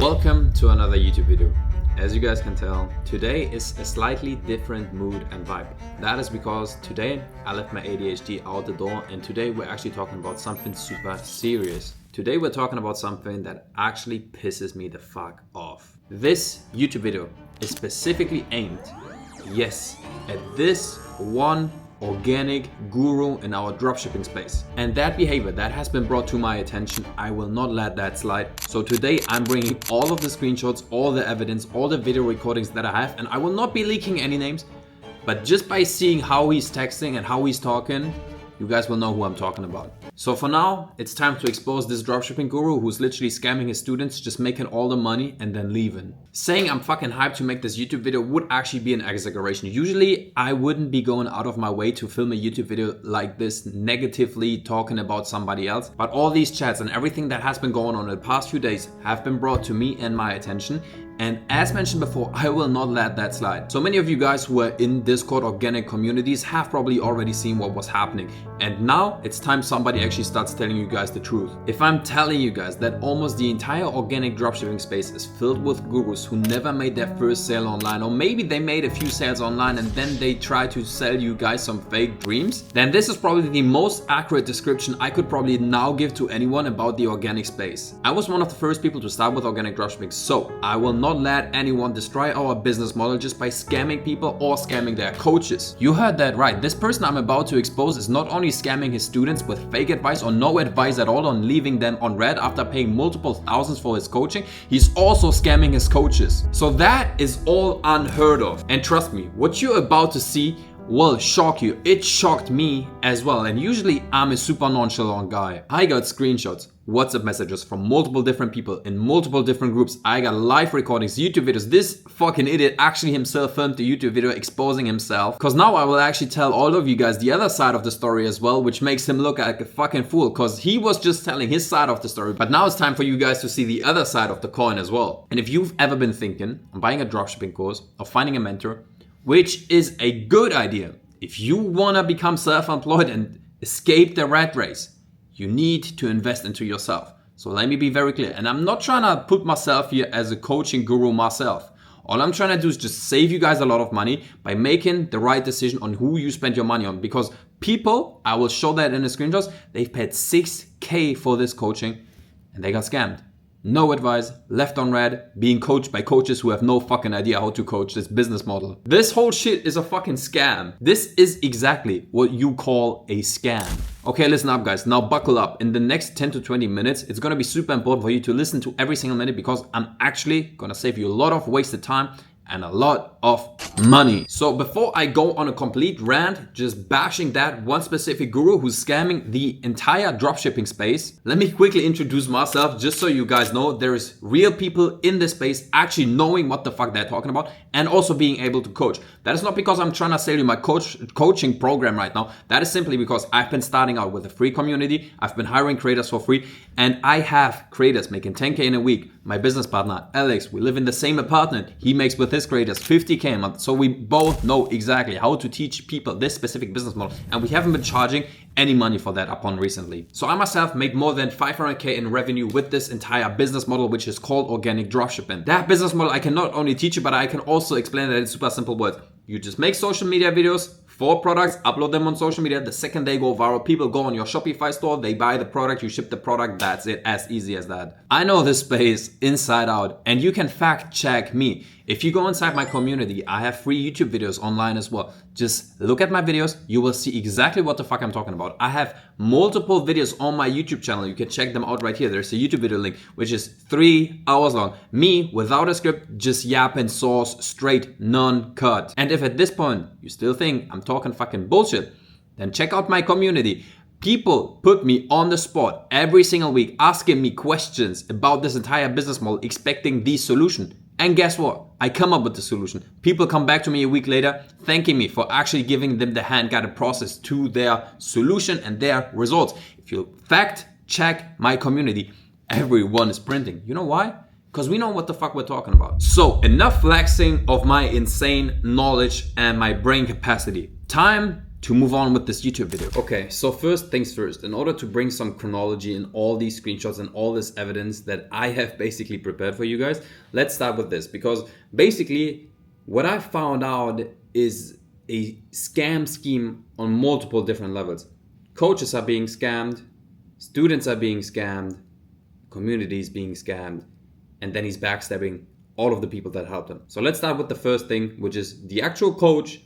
Welcome to another YouTube video. As you guys can tell, today is a slightly different mood and vibe. That is because today I left my ADHD out the door, and today we're actually talking about something super serious. Today we're talking about something that actually pisses me the fuck off. This YouTube video is specifically aimed, yes, at this one organic guru in our dropshipping space. And that behavior that has been brought to my attention, I will not let that slide. So today I'm bringing all of the screenshots, all the evidence, all the video recordings that I have, and I will not be leaking any names, but just by seeing how he's texting and how he's talking, you guys will know who I'm talking about. So for now, it's time to expose this dropshipping guru who's literally scamming his students, just making all the money and then leaving. Saying I'm fucking hyped to make this YouTube video would actually be an exaggeration. Usually, I wouldn't be going out of my way to film a YouTube video like this, negatively talking about somebody else. But all these chats and everything that has been going on in the past few days have been brought to me and my attention. And as mentioned before, I will not let that slide. So many of you guys who are in Discord organic communities have probably already seen what was happening. And now it's time somebody actually starts telling you guys the truth. If I'm telling you guys that almost the entire organic dropshipping space is filled with gurus who never made their first sale online, or maybe they made a few sales online and then they try to sell you guys some fake dreams, then this is probably the most accurate description I could probably now give to anyone about the organic space. I was one of the first people to start with organic dropshipping, so I will not let anyone destroy our business model just by scamming people or scamming their coaches. You heard that right. This person I'm about to expose is not only scamming his students with fake advice or no advice at all on leaving them on red after paying multiple thousands for his coaching, he's also scamming his coaches. So that is all unheard of. And trust me, what you're about to see will shock you. It shocked me as well. And usually I'm a super nonchalant guy. I got screenshots, WhatsApp messages from multiple different people in multiple different groups. I got live recordings, YouTube videos. This fucking idiot actually himself filmed the YouTube video exposing himself. Cause now I will actually tell all of you guys the other side of the story as well, which makes him look like a fucking fool. Cause he was just telling his side of the story. But now it's time for you guys to see the other side of the coin as well. And if you've ever been thinking on buying a dropshipping course or finding a mentor, which is a good idea, if you wanna become self-employed and escape the rat race, you need to invest into yourself. So let me be very clear. And I'm not trying to put myself here as a coaching guru myself. All I'm trying to do is just save you guys a lot of money by making the right decision on who you spend your money on. Because people, I will show that in the screenshots, they've paid $6,000 for this coaching and they got scammed. No advice, left on red, being coached by coaches who have no fucking idea how to coach this business model. This whole shit is a fucking scam. This is exactly what you call a scam. Okay, listen up guys, now buckle up. In the next 10 to 20 minutes, it's gonna be super important for you to listen to every single minute because I'm actually gonna save you a lot of wasted time and a lot of money. So before I go on a complete rant, just bashing that one specific guru who's scamming the entire dropshipping space, let me quickly introduce myself just so you guys know there is real people in this space actually knowing what the fuck they're talking about and also being able to coach. That is not because I'm trying to sell you my coaching program right now. That is simply because I've been starting out with a free community. I've been hiring creators for free and I have creators making 10K in a week. My business partner, Alex, we live in the same apartment. He makes with his creators 50K a month. So we both know exactly how to teach people this specific business model. And we haven't been charging any money for that upon recently. So I myself made more than 500K in revenue with this entire business model, which is called Organic Dropshipping. That business model, I can not only teach you, but I can also explain it in super simple words. You just make social media videos for products, upload them on social media. The second they go viral, people go on your Shopify store, they buy the product, you ship the product, that's it, as easy as that. I know this space inside out and you can fact check me. If you go inside my community, I have free YouTube videos online as well. Just look at my videos, you will see exactly what the fuck I'm talking about. I have multiple videos on my YouTube channel. You can check them out right here. There's a YouTube video link, which is 3 hours long. Me, without a script, just yapping sauce, straight, none cut. And if at this point you still think I'm talking fucking bullshit, then check out my community. People put me on the spot every single week, asking me questions about this entire business model, expecting the solution. And guess what? I come up with the solution. People come back to me a week later, thanking me for actually giving them the hand-guided process to their solution and their results. If you fact check my community, everyone is printing. You know why? Because we know what the fuck we're talking about. So enough flexing of my insane knowledge and my brain capacity. Time to move on with this YouTube video. Okay, so first things first, in order to bring some chronology in all these screenshots and all this evidence that I have basically prepared for you guys, let's start with this, because basically what I found out is a scam scheme on multiple different levels. Coaches are being scammed, students are being scammed, communities being scammed, and then he's backstabbing all of the people that helped him. So let's start with the first thing, which is the actual coach,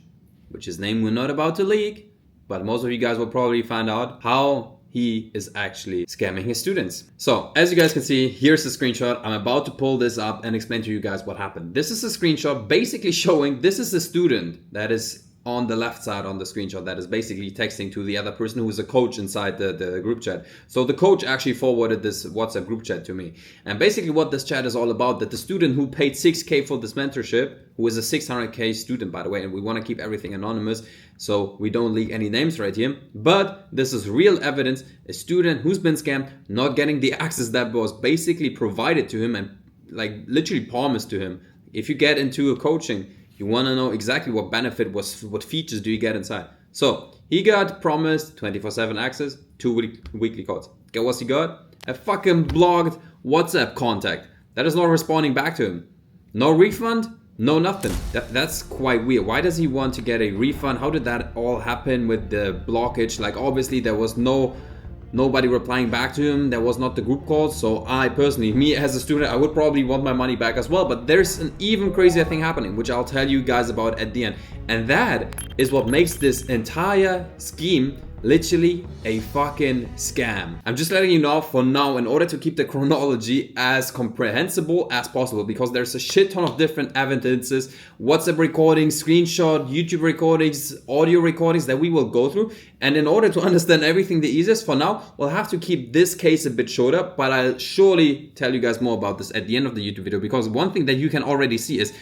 which his name we're not about to leak, but most of you guys will probably find out how he is actually scamming his students. So as you guys can see, here's the screenshot. I'm about to pull this up and explain to you guys what happened. This is a screenshot basically showing this is the student that is on the left side on the screenshot that is basically texting to the other person who is a coach inside the group chat. So the coach actually forwarded this WhatsApp group chat to me. And basically what this chat is all about, that the student who paid 6K for this mentorship, who is a 600K student, by the way, and we want to keep everything anonymous, so we don't leak any names right here. But this is real evidence, a student who's been scammed, not getting the access that was basically provided to him and like literally promised to him. If you get into a coaching, you want to know exactly what benefit was, what features do you get inside. So he got promised 24/7 access, 2 weekly calls. Guess what he got? A fucking blocked WhatsApp contact that is not responding back to him. No refund, no nothing. That's quite weird. Why does he want to get a refund? How did that all happen with the blockage? Like obviously there was nobody replying back to him. There was not the group calls. So I personally, me as a student, I would probably want my money back as well. But there's an even crazier thing happening, which I'll tell you guys about at the end. And that is what makes this entire scheme literally a fucking scam. I'm just letting you know for now, in order to keep the chronology as comprehensible as possible, because there's a shit ton of different evidences, WhatsApp recordings, screenshot, YouTube recordings, audio recordings that we will go through. And in order to understand everything the easiest for now, we'll have to keep this case a bit shorter, but I'll surely tell you guys more about this at the end of the YouTube video, because one thing that you can already see is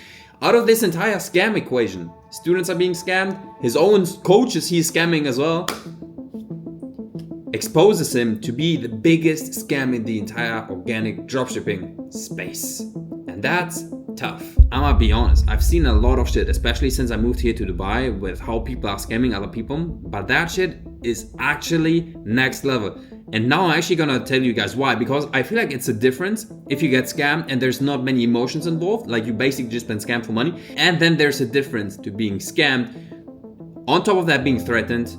out of this entire scam equation, students are being scammed, his own coaches he's scamming as well, exposes him to be the biggest scam in the entire organic dropshipping space. And that's tough. I'm gonna be honest, I've seen a lot of shit, especially since I moved here to Dubai, with how people are scamming other people, but that shit is actually next level. And now I'm actually gonna tell you guys why, because I feel like it's a difference if you get scammed and there's not many emotions involved, like you basically just been scammed for money, and then there's a difference to being scammed, on top of that being threatened,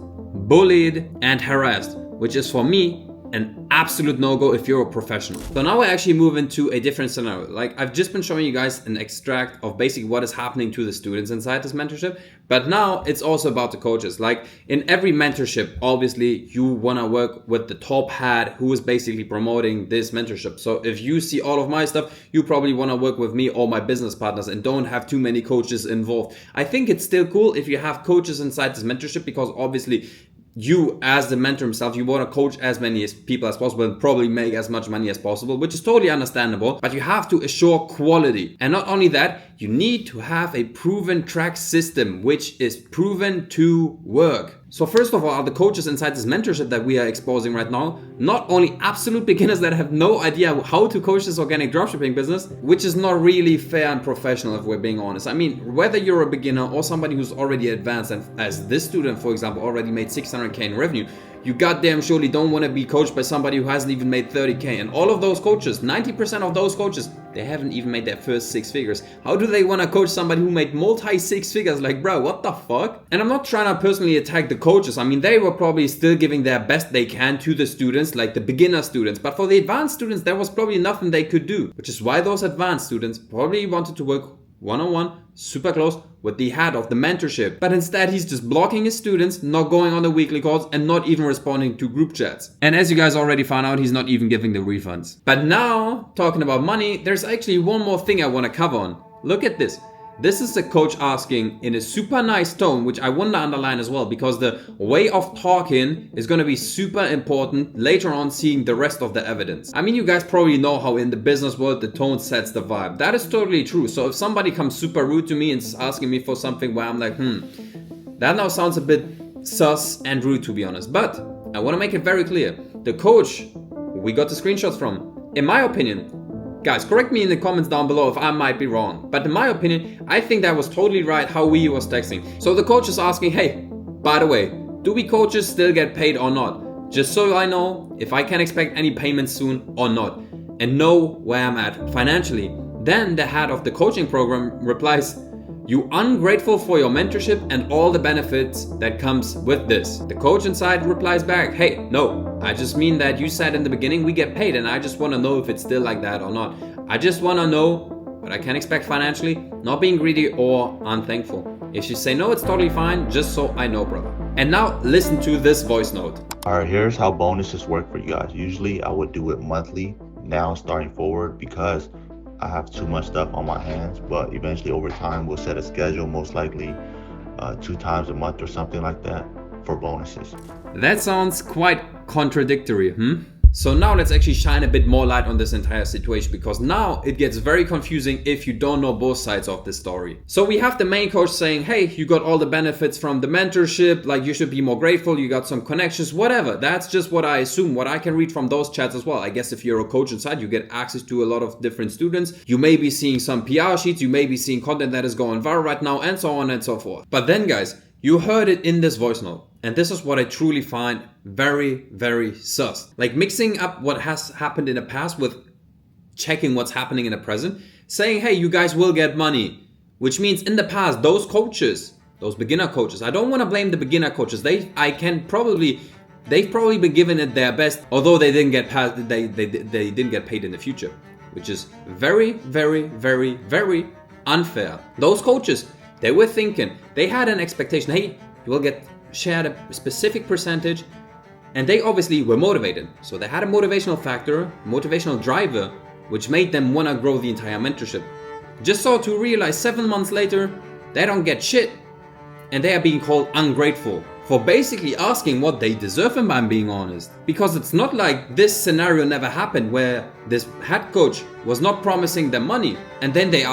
bullied, and harassed, which is for me an absolute no-go if you're a professional. So now I actually move into a different scenario. Like I've just been showing you guys an extract of basically what is happening to the students inside this mentorship, but now it's also about the coaches. Like in every mentorship, obviously you wanna work with the top hat who is basically promoting this mentorship. So if you see all of my stuff, you probably wanna work with me or my business partners and don't have too many coaches involved. I think it's still cool if you have coaches inside this mentorship, because obviously you as the mentor himself, you want to coach as many people as possible and probably make as much money as possible, which is totally understandable, but you have to assure quality. And not only that, you need to have a proven track system, which is proven to work. So first of all, the coaches inside this mentorship that we are exposing right now, not only absolute beginners that have no idea how to coach this organic dropshipping business, which is not really fair and professional if we're being honest. I mean, whether you're a beginner or somebody who's already advanced, and as this student, for example, already made 600K in revenue, you goddamn surely don't want to be coached by somebody who hasn't even made 30K. And all of those coaches, 90% of those coaches, they haven't even made their first 6 figures. How do they want to coach somebody who made multi 6 figures? Like, bro, what the fuck? And I'm not trying to personally attack the coaches. I mean, they were probably still giving their best they can to the students, like the beginner students. But for the advanced students, there was probably nothing they could do, which is why those advanced students probably wanted to work one-on-one, super close with the head of the mentorship. But instead, he's just blocking his students, not going on the weekly calls, and not even responding to group chats. And as you guys already found out, he's not even giving the refunds. But now, talking about money, there's actually one more thing I want to cover on. Look at this. This is the coach asking in a super nice tone, which I want to underline as well, because the way of talking is going to be super important later on, seeing the rest of the evidence. I mean, you guys probably know how in the business world the tone sets the vibe. That is totally true. So if somebody comes super rude to me and is asking me for something where I'm like, that now sounds a bit sus and rude, to be honest. But I want to make it very clear. The coach we got the screenshots from, in my opinion, guys, correct me in the comments down below if I might be wrong, but in my opinion, I think that was totally right how he was texting. So the coach is asking, hey, by the way, Do we coaches still get paid or not? Just so I know if I can expect any payments soon or not, and know where I'm at financially. Then the head of the coaching program replies, "You ungrateful for your mentorship and all the benefits that comes with this." The coach inside replies back, "Hey, no, I just mean that you said in the beginning we get paid, and I just want to know if it's still like that or not. I just want to know what I can expect financially, not being greedy or unthankful. If you say no, it's totally fine, just so I know, brother." And now listen to this voice note. Alright, here's how bonuses work for you guys. Usually I would do it monthly, now starting forward, because I have too much stuff on my hands, but eventually over time we'll set a schedule, most likely 2 times a month or something like that, for bonuses. That sounds quite contradictory, So now let's actually shine a bit more light on this entire situation, because now it gets very confusing if you don't know both sides of the story. So we have the main coach saying, "Hey, you got all the benefits from the mentorship, like you should be more grateful, you got some connections, whatever." That's just what I assume, what I can read from those chats as well. I guess if you're a coach inside, you get access to a lot of different students. You may be seeing some PR sheets, you may be seeing content that is going viral right now, and so on and so forth. But then guys, you heard it in this voice note. And this is what I truly find very, very sus. Like mixing up what has happened in the past with checking what's happening in the present, saying, "Hey, you guys will get money." Which means in the past, those coaches, those beginner coaches, I don't want to blame the beginner coaches. They've probably been giving it their best, although they didn't get they didn't get paid in the future, which is very, very, very, very unfair. Those coaches, they were thinking, they had an expectation, hey, you will get shared a specific percentage, and they obviously were motivated. So they had a motivational factor, motivational driver, which made them want to grow the entire mentorship. Just so to realize 7 months later, they don't get shit, and they are being called ungrateful for basically asking what they deserve, if I'm being honest. Because it's not like this scenario never happened where this head coach was not promising them money and then they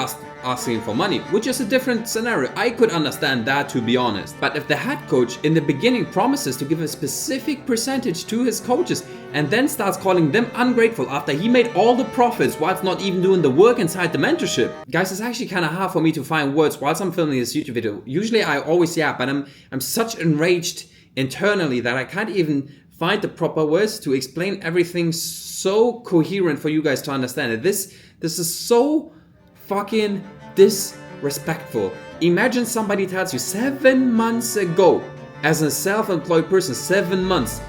asking for money, which is a different scenario. I could understand that, to be honest. But if the head coach in the beginning promises to give a specific percentage to his coaches and then starts calling them ungrateful after he made all the profits whilst not even doing the work inside the mentorship. Guys, it's actually kind of hard for me to find words whilst I'm filming this YouTube video. Usually I always but I'm such enraged internally that I can't even find the proper words to explain everything so coherent for you guys to understand it. This is so fucking disrespectful. Imagine somebody tells you 7 months ago, as a self-employed person, 7 months,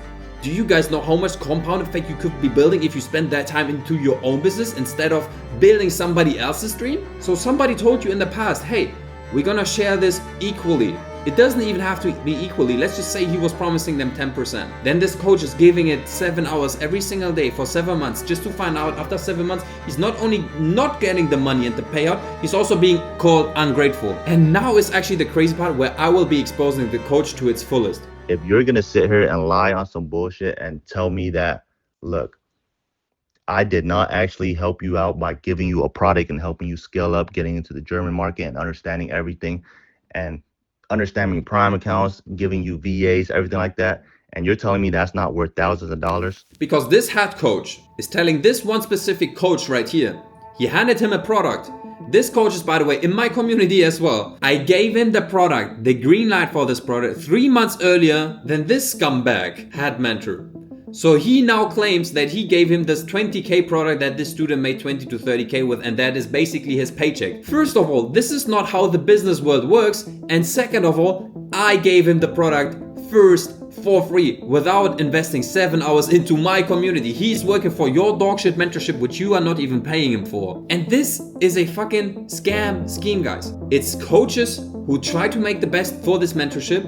do you guys know how much compound effect you could be building if you spend that time into your own business instead of building somebody else's dream? So somebody told you in the past, hey, we're gonna share this equally. It doesn't even have to be equally. Let's just say he was promising them 10%. Then this coach is giving it 7 hours every single day for 7 months, just to find out after 7 months, he's not only not getting the money and the payout, he's also being called ungrateful. And now is actually the crazy part where I will be exposing the coach to its fullest. If you're gonna sit here and lie on some bullshit and tell me that, look, I did not actually help you out by giving you a product and helping you scale up, getting into the German market and understanding everything and understanding prime accounts, giving you VAs, everything like that, and you're telling me that's not worth thousands of dollars? Because this head coach is telling this one specific coach right here, he handed him a product. This coach is, by the way, in my community as well. I gave him the product, the green light for this product, 3 months earlier than this scumbag head mentor. So he now claims that he gave him this 20K product that this student made 20 to 30K with, and that is basically his paycheck. First of all, this is not how the business world works. And second of all, I gave him the product first for free without investing 7 hours into my community. He's working for your dogshit mentorship, which you are not even paying him for. And this is a fucking scam scheme, guys. It's coaches who try to make the best for this mentorship,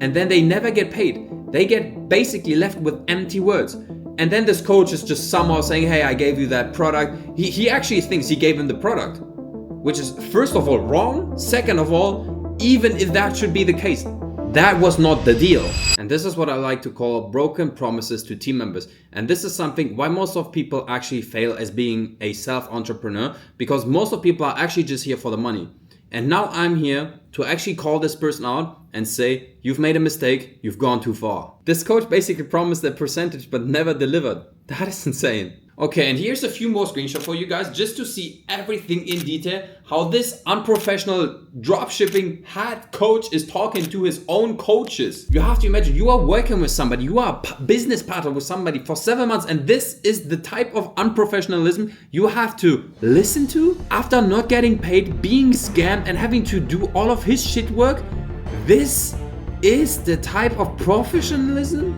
and then they never get paid. They get basically left with empty words. And then this coach is just somehow saying, hey, I gave you that product. He actually thinks he gave him the product, which is first of all wrong. Second of all, even if that should be the case, that was not the deal. And this is what I like to call broken promises to team members. And this is something why most of people actually fail as being a self-entrepreneur, because most of people are actually just here for the money. And now I'm here to actually call this person out and say, you've made a mistake, you've gone too far. This coach basically promised a percentage but never delivered. That is insane. Okay, and here's a few more screenshots for you guys just to see everything in detail, how this unprofessional dropshipping head coach is talking to his own coaches. You have to imagine you are working with somebody, you are a business partner with somebody for 7 months, and this is the type of unprofessionalism you have to listen to after not getting paid, being scammed, and having to do all of his shit work. This is the type of professionalism?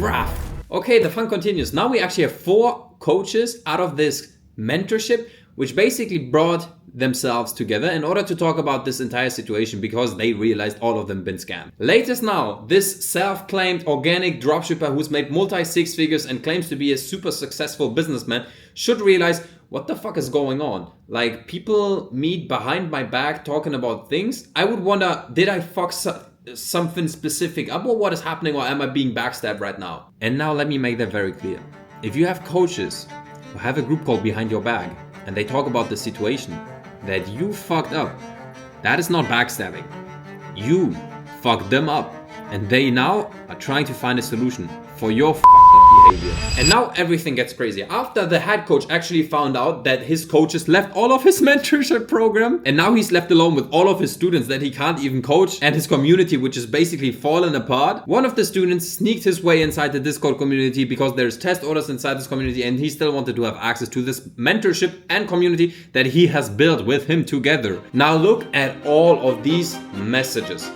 Bruh. Okay, the fun continues. Now we actually have 4 coaches out of this mentorship, which basically brought themselves together in order to talk about this entire situation because they realized all of them been scammed. Latest now, this self-claimed organic dropshipper who's made multi-6 figures and claims to be a super successful businessman should realize what the fuck is going on. Like, people meet behind my back talking about things. I would wonder, did I fuck something specific up, or what is happening, or am I being backstabbed right now? And now let me make that very clear. If you have coaches who have a group call behind your back and they talk about the situation that you fucked up, that is not backstabbing. You fucked them up and they now are trying to find a solution for your fucked up behavior. And now everything gets crazy. After the head coach actually found out that his coaches left all of his mentorship program, and now he's left alone with all of his students that he can't even coach, and his community, which is basically fallen apart. One of the students sneaked his way inside the Discord community because there's test orders inside this community, and he still wanted to have access to this mentorship and community that he has built with him together. Now look at all of these messages.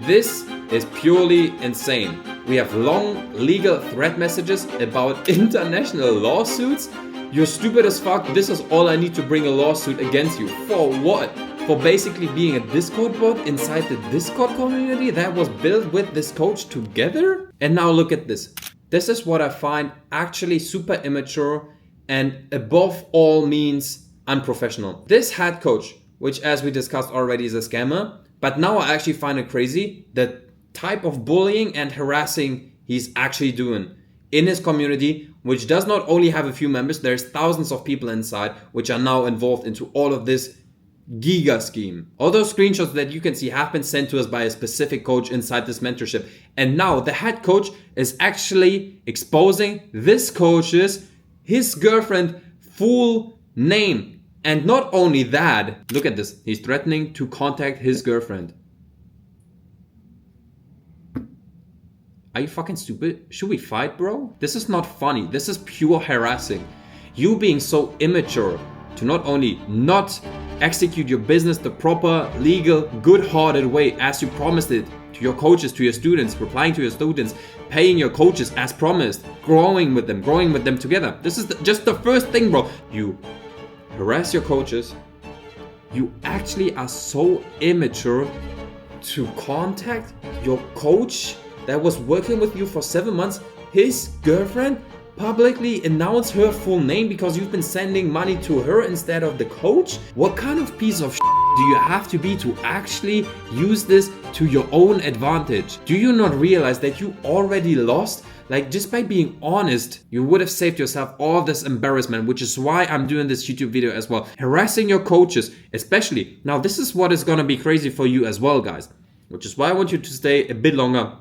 This is purely insane. We have long legal threat messages about international lawsuits. You're stupid as fuck. This is all I need to bring a lawsuit against you. For what? For basically being a Discord bot inside the Discord community that was built with this coach together? And now look at this. This is what I find actually super immature and above all means unprofessional. This head coach, which as we discussed already is a scammer, but now I actually find it crazy that type of bullying and harassing he's actually doing in his community, which does not only have a few members, there's thousands of people inside which are now involved into all of this giga scheme. All those screenshots that you can see have been sent to us by a specific coach inside this mentorship. And now the head coach is actually exposing this coach's, his girlfriend, full name. And not only that, look at this, he's threatening to contact his girlfriend. Are you fucking stupid? Should we fight, bro? This is not funny. This is pure harassing. You being so immature to not only not execute your business the proper, legal, good-hearted way as you promised it to your coaches, to your students, replying to your students, paying your coaches as promised, growing with them together. This is just the first thing, bro. You harass your coaches. You actually are so immature to contact your coach that was working with you for 7 months, his girlfriend, publicly announce her full name because you've been sending money to her instead of the coach? What kind of piece of do you have to be to actually use this to your own advantage? Do you not realize that you already lost? Like, just by being honest, you would have saved yourself all this embarrassment, which is why I'm doing this YouTube video as well. Harassing your coaches, especially. Now, this is what is gonna be crazy for you as well, guys. Which is why I want you to stay a bit longer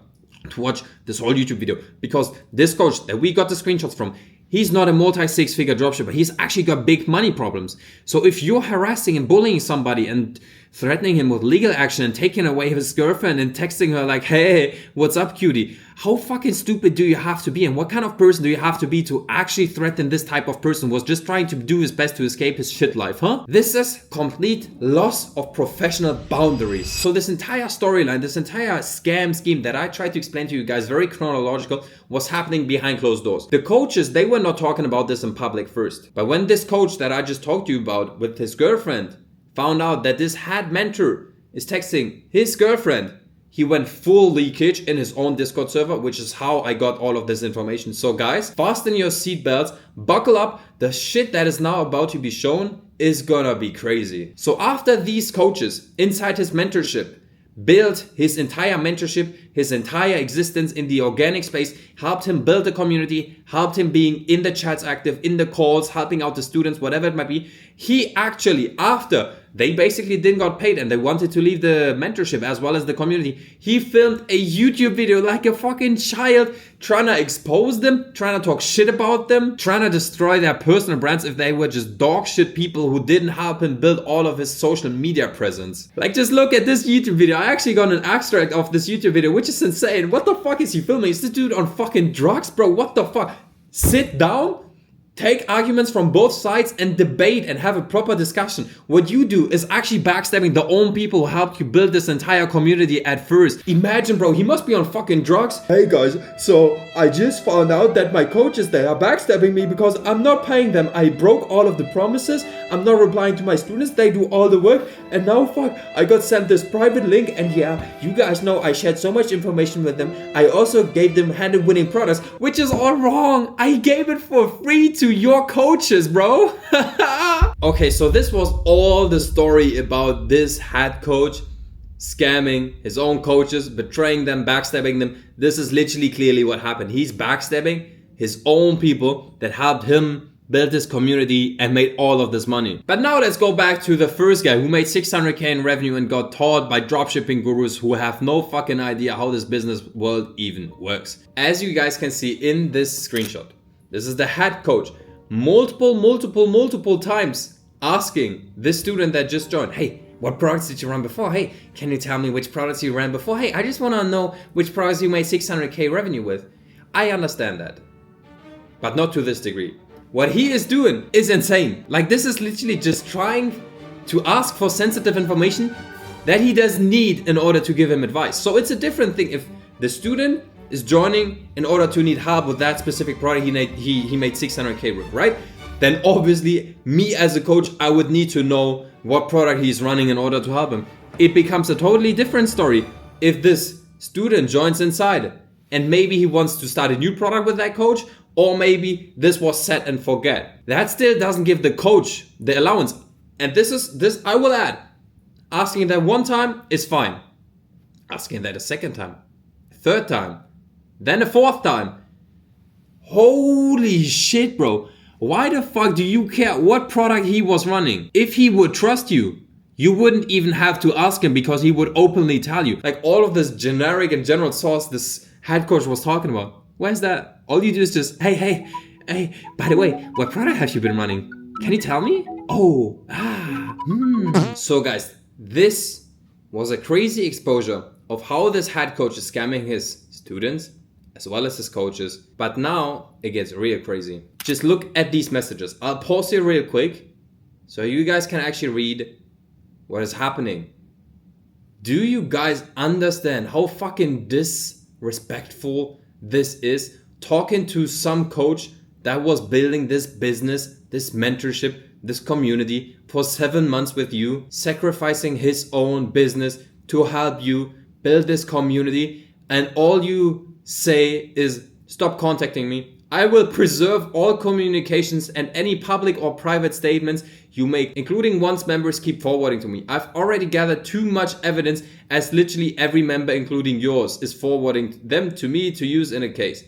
to watch this whole YouTube video, because this coach that we got the screenshots from, he's not a multi-6-figure dropshipper. He's actually got big money problems. So if you're harassing and bullying somebody and threatening him with legal action and taking away his girlfriend and texting her like, hey, what's up, cutie? How fucking stupid do you have to be? And what kind of person do you have to be to actually threaten this type of person who was just trying to do his best to escape his shit life, huh? This is complete loss of professional boundaries. So this entire storyline, this entire scam scheme that I tried to explain to you guys, very chronological, was happening behind closed doors. The coaches, they were not talking about this in public first. But when this coach that I just talked to you about with his girlfriend found out that this head mentor is texting his girlfriend, he went full leakage in his own Discord server, which is how I got all of this information. So guys, fasten your seatbelts, buckle up. The shit that is now about to be shown is gonna be crazy. So after these coaches inside his mentorship built his entire mentorship, his entire existence in the organic space, helped him build a community, helped him being in the chats active, in the calls, helping out the students, whatever it might be. He actually, after they basically didn't got paid and they wanted to leave the mentorship as well as the community. He filmed a YouTube video like a fucking child, trying to expose them, trying to talk shit about them, trying to destroy their personal brands if they were just dog shit people who didn't help him build all of his social media presence. Like, just look at this YouTube video. I actually got an extract of this YouTube video, which is insane. What the fuck is he filming? Is this dude on fucking drugs, bro? What the fuck? Sit down, take arguments from both sides and debate and have a proper discussion. What you do is actually backstabbing the own people who helped you build this entire community at first. Imagine, bro, he must be on fucking drugs. Hey guys, so I just found out that my coaches, they are backstabbing me because I'm not paying them. I broke all of the promises. I'm not replying to my students. They do all the work. And now, fuck, I got sent this private link. And yeah, you guys know I shared so much information with them. I also gave them hand-in-winning products, which is all wrong. I gave it for free to your coaches, bro. Okay, so this was all the story about this head coach scamming his own coaches, betraying them, backstabbing them. This is literally clearly what happened. He's backstabbing his own people that helped him build this community and made all of this money. But now let's go back to the first guy who made 600k in revenue and got taught by dropshipping gurus who have no fucking idea how this business world even works. As you guys can see in this screenshot, this is the head coach multiple times asking this student that just joined, hey, what products did you run before? Hey, can you tell me which products you ran before? Hey, I just want to know which products you made 600k revenue with. I understand that, but not to this degree. What he is doing is insane. Like, this is literally just trying to ask for sensitive information that he doesn't need in order to give him advice. So it's a different thing if the student is joining in order to need help with that specific product he made 600k with, right? Then obviously me as a coach, I would need to know what product he's running in order to help him. It becomes a totally different story if this student joins inside and maybe he wants to start a new product with that coach, or maybe this was set and forget. That still doesn't give the coach the allowance. And this I will add, asking that one time is fine. Asking that a second time, third time, then a fourth time. Holy shit, bro. Why the fuck do you care what product he was running? If he would trust you, you wouldn't even have to ask him because he would openly tell you. Like, all of this generic and general sauce this head coach was talking about. Where's that? All you do is just, hey, by the way, what product have you been running? Can you tell me? So guys, this was a crazy exposure of how this head coach is scamming his students as well as his coaches. But now it gets real crazy. Just look at these messages. I'll pause here real quick so you guys can actually read what is happening. Do you guys understand how fucking disrespectful this is? Talking to some coach that was building this business, this mentorship, this community for 7 months with you, sacrificing his own business to help you build this community, and all you say is, stop contacting me. I will preserve all communications and any public or private statements you make, including ones members keep forwarding to me. I've already gathered too much evidence, as literally every member, including yours, is forwarding them to me to use in a case.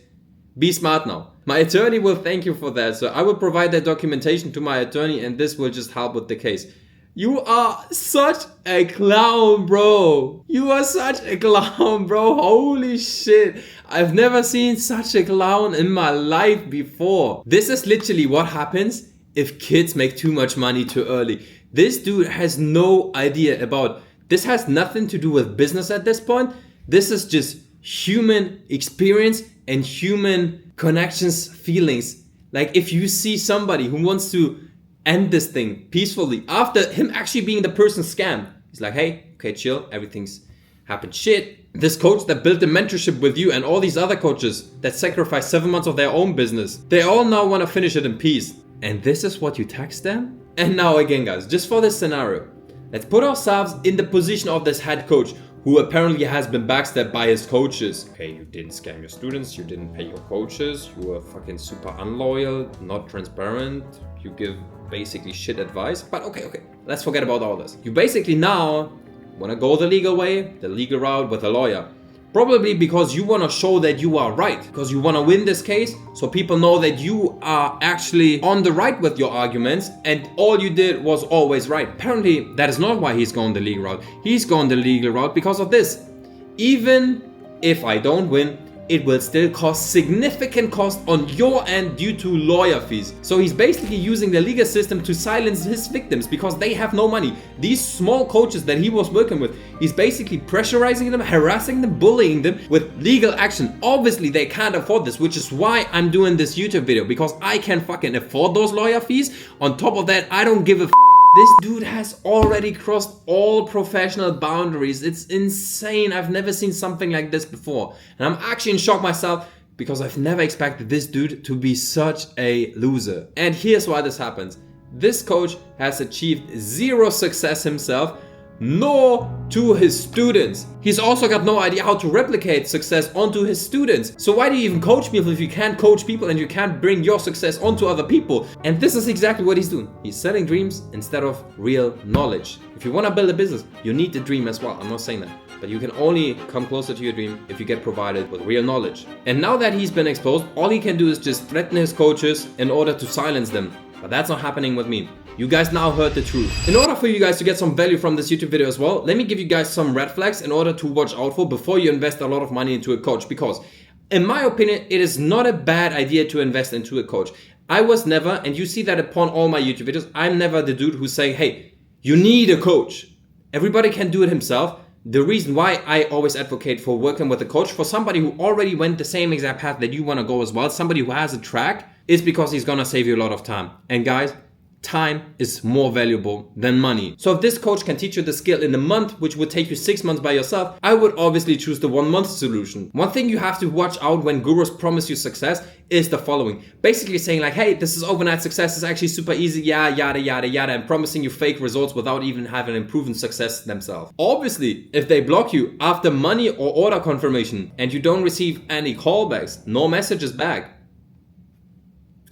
Be smart now. My attorney will thank you for that, so I will provide that documentation to my attorney and this will just help with the case. You are such a clown, bro. You are such a clown, bro. Holy shit. I've never seen such a clown in my life before. This is literally what happens if kids make too much money too early. This dude has no idea about, this has nothing to do with business at this point. This is just human experience and human connections, feelings. Like, if you see somebody who wants to end this thing peacefully after him actually being the person scammed, he's like, hey, okay, chill, everything's happened shit. This coach that built the mentorship with you and all these other coaches that sacrificed 7 months of their own business, they all now want to finish it in peace. And this is what you text them? And now again, guys, just for this scenario, let's put ourselves in the position of this head coach who apparently has been backstabbed by his coaches. Okay, you didn't scam your students, you didn't pay your coaches, you were fucking super unloyal, not transparent, you give basically shit advice. But okay, let's forget about all this. You basically now want to go the legal way, the legal route with a lawyer. Probably because you want to show that you are right, because you want to win this case, so people know that you are actually on the right with your arguments and all you did was always right. Apparently, that is not why he's going the legal route. He's going the legal route because of this. Even if I don't win, it will still cost significant cost on your end due to lawyer fees. So he's basically using the legal system to silence his victims because they have no money. These small coaches that he was working with, he's basically pressurizing them, harassing them, bullying them with legal action. Obviously they can't afford this, which is why I'm doing this YouTube video, because I can fucking afford those lawyer fees. On top of that, I don't give a this dude has already crossed all professional boundaries. It's insane. I've never seen something like this before. And I'm actually in shock myself because I've never expected this dude to be such a loser. And here's why this happens. This coach has achieved zero success himself, nor to his students. He's also got no idea how to replicate success onto his students. So why do you even coach people if you can't coach people and you can't bring your success onto other people? And this is exactly what he's doing. He's selling dreams instead of real knowledge. If you want to build a business, you need the dream as well. I'm not saying that. But you can only come closer to your dream if you get provided with real knowledge. And now that he's been exposed, all he can do is just threaten his coaches in order to silence them. But that's not happening with me. You guys now heard the truth. In order for you guys to get some value from this YouTube video as well, let me give you guys some red flags in order to watch out for before you invest a lot of money into a coach. Because in my opinion, it is not a bad idea to invest into a coach. I was never, and you see that upon all my YouTube videos, I'm never the dude who's saying, hey, you need a coach. Everybody can do it himself. The reason why I always advocate for working with a coach, for somebody who already went the same exact path that you want to go as well, somebody who has a track, is because he's gonna save you a lot of time. And guys, time is more valuable than money. So if this coach can teach you the skill in a month, which would take you 6 months by yourself, I would obviously choose the 1 month solution. One thing you have to watch out when gurus promise you success is the following. Basically saying like, hey, this is overnight success, it's actually super easy, yeah, yada, yada, yada, and promising you fake results without even having a proven success themselves. Obviously, if they block you after money or order confirmation and you don't receive any callbacks, no messages back,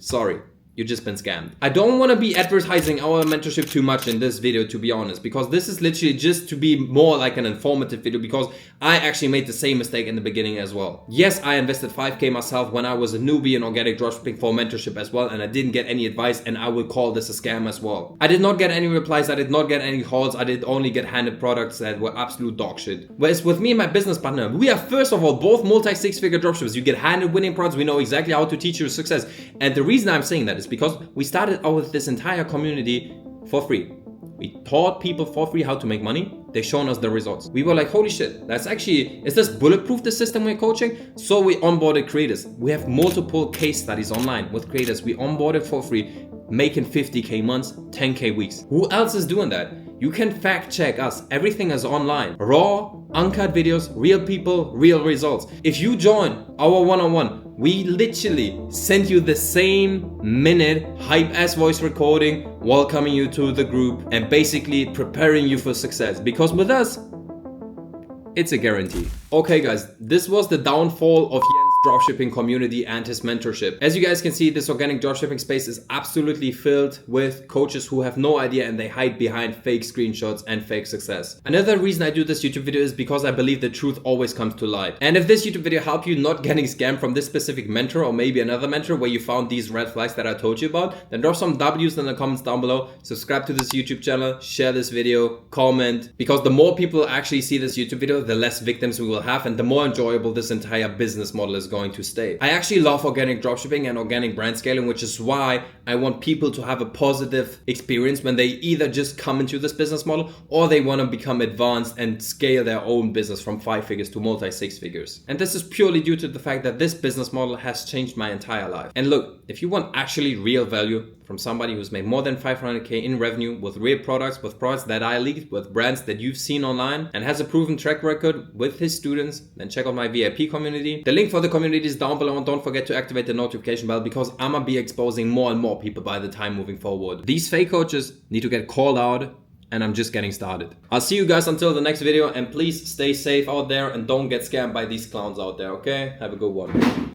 sorry, you've just been scammed. I don't want to be advertising our mentorship too much in this video, to be honest, because this is literally just to be more like an informative video, because I actually made the same mistake in the beginning as well. Yes, I invested 5K myself when I was a newbie in organic dropshipping for mentorship as well, and I didn't get any advice, and I would call this a scam as well. I did not get any replies, I did not get any calls, I did only get handed products that were absolute dog shit. Whereas with me and my business partner, we are first of all both multi-6-figure dropshippers. You get handed winning products, we know exactly how to teach you success. And the reason I'm saying that is because we started out with this entire community for free. We taught people for free how to make money. They've shown us the results. We were like, holy shit, that's actually, is this bulletproof, the system we're coaching? So we onboarded creators. We have multiple case studies online with creators. We onboarded for free, making 50K months, 10K weeks. Who else is doing that? You can fact check us. Everything is online. Raw, uncut videos, real people, real results. If you join our one-on-one, we literally send you the same minute hype ass voice recording, welcoming you to the group and basically preparing you for success. Because with us, it's a guarantee. Okay guys, this was the downfall of dropshipping community and his mentorship. As you guys can see, this organic dropshipping space is absolutely filled with coaches who have no idea and they hide behind fake screenshots and fake success. Another reason I do this YouTube video is because I believe the truth always comes to light. And if this YouTube video helped you not getting scammed from this specific mentor or maybe another mentor where you found these red flags that I told you about, then drop some W's in the comments down below. Subscribe to this YouTube channel, share this video, comment, because the more people actually see this YouTube video, the less victims we will have and the more enjoyable this entire business model is going to stay. I actually love organic dropshipping and organic brand scaling, which is why I want people to have a positive experience when they either just come into this business model or they want to become advanced and scale their own business from 5 figures to multi-6 figures. And this is purely due to the fact that this business model has changed my entire life. And look, if you want actually real value from somebody who's made more than 500K in revenue with real products, with products that I leaked, with brands that you've seen online, and has a proven track record with his students, then check out my VIP community. The link for the community is down below, and don't forget to activate the notification bell because I'm gonna be exposing more and more people by the time moving forward. These fake coaches need to get called out, and I'm just getting started. I'll see you guys until the next video, and please stay safe out there and don't get scammed by these clowns out there, okay? Have a good one.